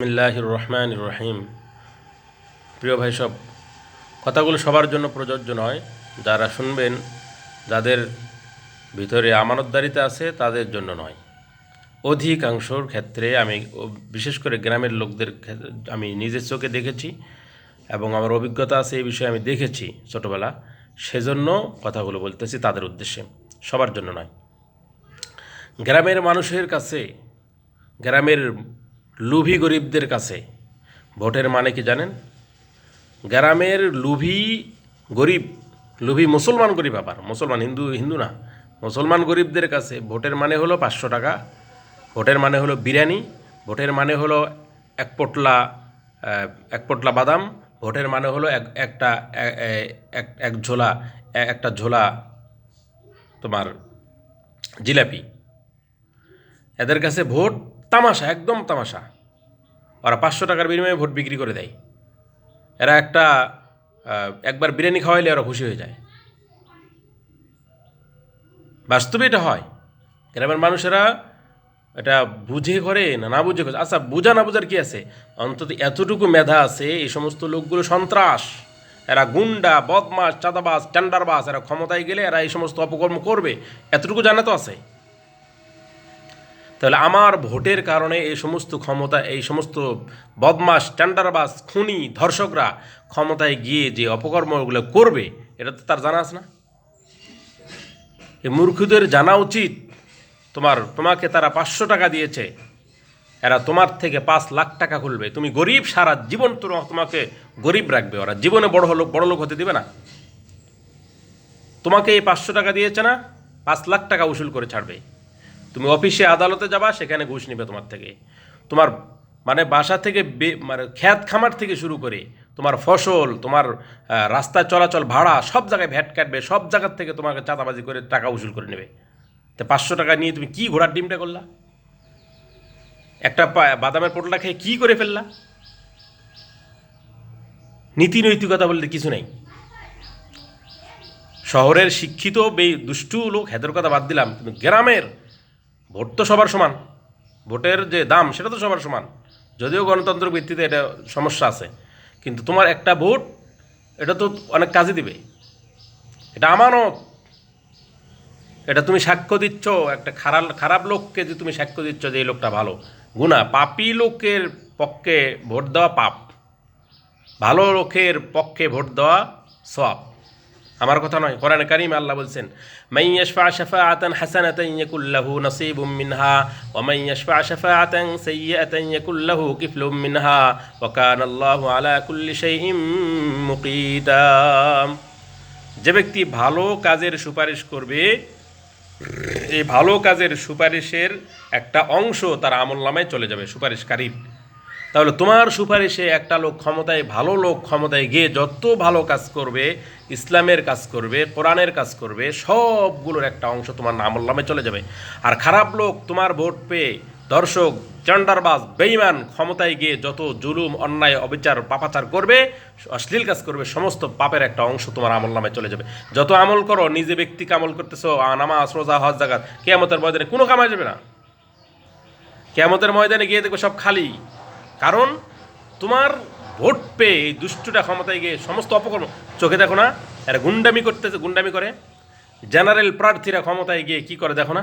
বিসমিল্লাহির রহমানির রহিম। প্রিয় ভাই, সব কথাগুলো সবার জন্য প্রযোজ্য নয়। যারা শুনবেন, যাদের ভিতরে আমানতদারিতা আছে তাদের জন্য নয়। অধিকাংশর ক্ষেত্রে আমি বিশেষ করে গ্রামের লোকদের আমি নিজের চোখে দেখেছি এবং আমার অভিজ্ঞতা আছে এই বিষয়ে, আমি দেখেছি ছোটোবেলা, সেজন্য কথাগুলো বলতেছি তাদের উদ্দেশ্যে, সবার জন্য নয়। গ্রামের মানুষের কাছে, গ্রামের লুভি গরিবদের কাছে ভোটের মানে কি জানেন? গ্রামের লুভি গরিব, লুভি মুসলমান গরিব, আবার মুসলমান, হিন্দু হিন্দু না, মুসলমান গরিবদের কাছে ভোটের মানে হলো 500 টাকা, ভোটের মানে হলো বিরিয়ানি, ভোটের মানে হলো এক পোটলা এক পোটলা বাদাম, ভোটের মানে হলো একটা এক ঝোলা, একটা ঝোলা তোমার জিলাপি। এদের কাছে ভোট তামাশা, একদম তামাশা। ওরা 500 টাকার বিনিময়ে ভোট বিক্রি করে দেয়। এরা একবার বিরিয়ানি খাওয়াইলে ওরা খুশি হয়ে যায়। বাস্তবে এটা হয়। গ্রামের মানুষেরা এটা বুঝে করে না না বুঝে করে। আচ্ছা, বোঝা না বোঝার কি আছে, অন্তত এতটুকু মেধা আছে, এই সমস্ত লোকগুলো সন্ত্রাস, এরা গুন্ডা, বদমাস, চাঁদাবাজ, টেন্ডারবাজ, এরা ক্ষমতায় গেলে এরা এই সমস্ত অপকর্ম করবে, এতটুকু জানা তো আছে। তাহলে আমার ভোটের কারণে এই সমস্ত ক্ষমতা, এই সমস্ত বদমাস, টেন্ডারবাজ, খুনি, ধর্ষকরা ক্ষমতায় গিয়ে যে অপকর্মগুলো করবে, এটা তো তার জানা আছে না? এই মূর্খদের জানা উচিত, তোমাকে তারা 500 টাকা দিয়েছে, এরা তোমার থেকে 5 লাখ টাকা খুলবে। তুমি গরিব, সারা জীবন তোমাকে গরিব রাখবে, ওরা জীবনে বড় লোক হতে দিবে না। তোমাকে এই 500 টাকা দিয়েছে না, 5 লাখ টাকা উসুল করে ছাড়বে। তুমি অফিসে, আদালতে যাবা, সেখানে ঘুষ নিবে তোমার থেকে। তোমার মানে বাসা থেকে, মানে খ্যাত খামার থেকে শুরু করে তোমার ফসল, তোমার রাস্তায় চলাচল ভাড়া, সব জায়গায় ভ্যাট কাটবে, সব জায়গার থেকে তোমাকে চাঁদাবাজি করে টাকা উসুল করে নেবে। তো 500 টাকা নিয়ে তুমি কি ঘোড়ার ডিমটা করলা? একটা বাদামের পোটলা খেয়ে কি করে ফেললা? নীতি নৈতিকতা বলতে কিছু নেই। শহরের শিক্ষিত দুষ্টু লোক, হেদের কথা বাদ দিলাম, কিন্তু গ্রামের ভোট তো সবার সমান, ভোটের যে দাম সেটা তো সবার সমান। যদিও গণতন্ত্র ভিত্তিতে এটা সমস্যা আছে, কিন্তু তোমার একটা ভোট, এটা তো অনেক কাজে দিবে। এটা আমানত। এটা তুমি সাক্ষ্য দিচ্ছ, একটা খারাপ লোককে যে তুমি সাক্ষ্য দিচ্ছ যে এই লোকটা ভালো, গুনাহ। পাপী লোকের পক্ষে ভোট দেওয়া পাপ, ভালো লোকের পক্ষে ভোট দেওয়া সওয়াব। আমার কথা নয়, কোরআনে কারিমে আল্লাহ বলছেন, মান ইয়াশফা শাফাআতান হাসানাতান ইয়াকুল লাহু নাসীবুম মিনহা ওয়া মান ইয়াশফা শাফাআতান সাইয়্যাতান ইয়াকুল লাহু কিফলুম মিনহা ওয়া কানা আল্লাহু আলা কুল্লি শাইইন মুকিতা। যে ব্যক্তি ভালো কাজের সুপারিশ করবে, এই ভালো কাজের সুপারিশের একটা অংশ তার আমলনামায় চলে যাবে, সুপারিশকারীর। তাহলে তোমার সুপারিশে একটা লোক ক্ষমতায়, ভালো লোক ক্ষমতায় গিয়ে যত ভালো কাজ করবে, ইসলামের কাজ করবে, কোরআনের কাজ করবে, সবগুলোর একটা অংশ তোমার আমলনামায় চলে যাবে। আর খারাপ লোক তোমার ভোট পেয়ে, দর্শক, চন্ডারবাজ, বেঈমান ক্ষমতায় গিয়ে যত জুলুম, অন্যায়, অবিচার, পাপাচার করবে, অশ্লীল কাজ করবে, সমস্ত পাপের একটা অংশ তোমার আমলনামায় চলে যাবে। যত আমল করো, নিজে ব্যক্তিকে আমল করতেছো, নামাজ, রোজা, হজ, যাকাত, কিয়ামতের ময়দানে কোনো কামাই যাবে না। কিয়ামতের ময়দানে গিয়ে দেখবে সব খালি। কারণ তোমার ভোট পেয়ে এই দুষ্টুটা ক্ষমতায় গিয়ে সমস্ত অপকর্ম, চোখে দেখো না, এরা গুন্ডামি করতেছে, গুন্ডামি করে। জেনারেল প্রার্থীরা ক্ষমতায় গিয়ে কি করে দেখো না?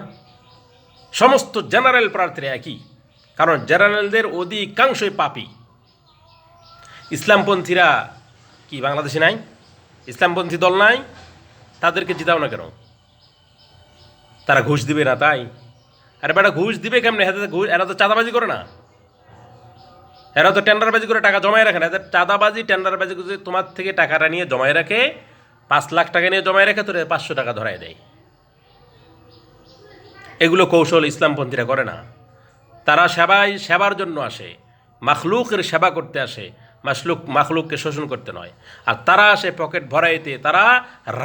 সমস্ত জেনারেল প্রার্থীরা একই, কারণ জেনারেলদের অধিকাংশই পাপী। ইসলামপন্থীরা কি বাংলাদেশে নাই? ইসলামপন্থী দল নাই? তাদেরকে জিতাও না কেন? তারা ঘুষ দিবে না তাই? আরে বেটা, ঘুষ দিবে কেমনে? এরা তো চাঁদাবাজি করে না, এরা তো টেন্ডারবাজি করে টাকা জমায় রাখে না। এদের চাঁদাবাজি, টেন্ডারবাজি করে তোমার থেকে টাকাটা নিয়ে জমায় রাখে, 5 লাখ টাকা নিয়ে জমায় রেখে তোরে 500 টাকা ধরায় দেয়। এগুলো কৌশল ইসলামপন্থীরা করে না। তারা সেবার জন্য আসে, মাখলুকের সেবা করতে আসে, মাখলুককে শোষণ করতে নয়। আর তারা আসে পকেট ভরাইতে। তারা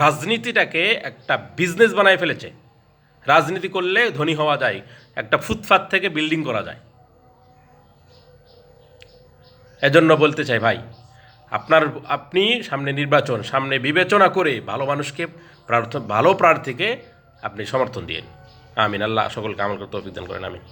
রাজনীতিটাকে একটা বিজনেস বানায় ফেলেছে। রাজনীতি করলে ধনী হওয়া যায়, একটা ফুটপাত থেকে বিল্ডিং করা যায়। এজন্য বলতে চাই ভাই, আপনি সামনে নির্বাচন, সামনে বিবেচনা করে ভালো মানুষকে, ভালো প্রার্থীকে আপনি সমর্থন দিন। আমিন। আল্লাহ সকলকে আমল করতে তৌফিক দান করেন। আমিন।